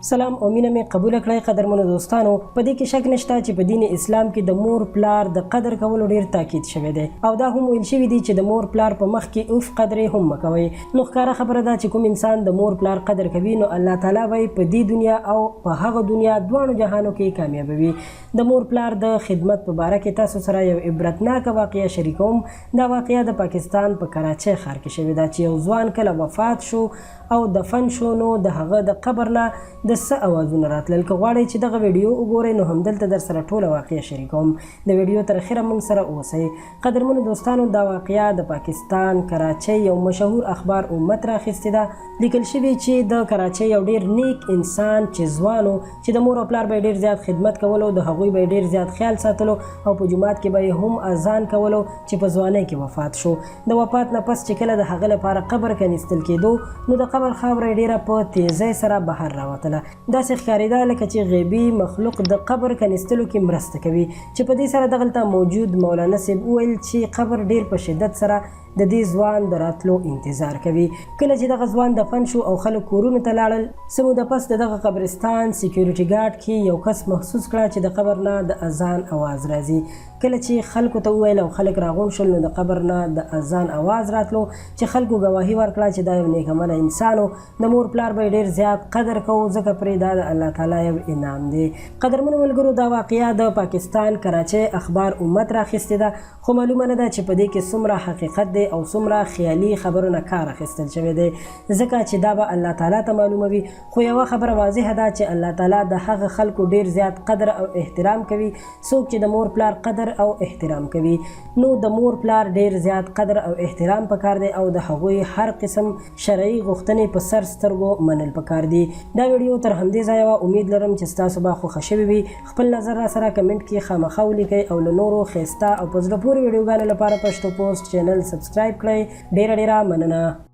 سلام او مینه مې قبول کړئ قدرمنو دوستانو. په دې کې شک نشته چې په دین اسلام کې د مور پلار د قدر کولو ډیر تاکید شوی دی او دا هم ویل شوی دی چې د مور پلار په مخ کې اوف قدرې هم مکوئ. نو ښکاره خبره ده چې کوم انسان د مور پلار قدر کوي نو الله تعالی به په دې دنیا او په هغه دنیا دواړو جهانو کې کامیابوي. د مور پلار د خدمت په باره کې تاسو سره یو عبرتناکه واقعه شریکوم. دا واقعه د پاکستان په کراچۍ ښار کې شوې ده چې یو ځوان کله وفات شو او دفن شو نو د هغه د قبر نه د څه اوازونه راتلل. که غواړئ چې دغه ویډیو وګورئ نو همدلته در سره ټوله واقعه شریکوم. د ویډیو تر اخره موږ سره اوسئ. قدرمنو دوستانو، دا واقعه د پاکستان کراچۍ یو مشهور اخبار امت راخیستې ده. لیکل شوي چې د کراچۍ یو ډیر نیک انسان چې ځوان چې د مور او پلار به ډیر زیات خدمت کولو، د هغوی به ډیر زیات خیال ساتلو او په جومات کې به هم اذان کولو چې په ځوانۍ کې وفات شو. د وفات نه پس چې کله د هغه لپاره قبر کنیستل کېدو نو د قبر خاوره ډیره په تیزۍ سره بهر راوتله. داسې ښکارېده لکه چې غیبي مخلوق د قبر کنیستلو کې مرسته کوي، چې په دې سره دغلته موجود مولانا صاحب وویل چې قبر ډیر په شدت سره د دې ځوان د راتلو انتظار کوي. کله چې دغه ځوان دفن شو او خلک کورونو ته لاړل، څه موده پس د دغه قبرستان سیکیورټي ګارډ کې یو کس محسوس کړه چې د قبر نه د اذان اواز راځي. کله چې خلکو ته وویل او خلک راغون شول نو د قبر نه د اذان اواز راتلو، چې خلکو ګواهي ورکړه چې دا یو نیکمرغه انسان و. د مور پلار به ډیر زیات قدر کوو ځکه پرې دا د الله تعالی یو انعام دی. قدرمنو ملګرو، دا واقعه د پاکستان کراچۍ اخبار امت راخیستې ده، خو معلومه نه ده چې په دې کې څومره حقیقت دی او څومره خیالي خبرونه کار اخیستل شوی دی، ځکه چې دا به الله تعالی ته معلوموي. خو یوه خبره واضحه ده چې الله تعالی د هغه خلکو ډیر زیات قدر او احترام کوي څوک چې د مور پلار قدر او احترام کوي. نو د مور پلار ډیر زیات قدر او احترام پکار دی او د هغوی هر قسم شرعي غوښتنې په سر سترګو منل پکار دي. دا ویډیو تر همدې ځایه امید لرم چې ستاسو به خوښه شوې وي. خپل نظر را سره کمنټ کې خامخا ولیکئ او له نورو ښایسته او په زړه پورې ویډیوګانو لپاره پښتو پوسټ چینل سبسکرایب کړئ. ډیره مننه.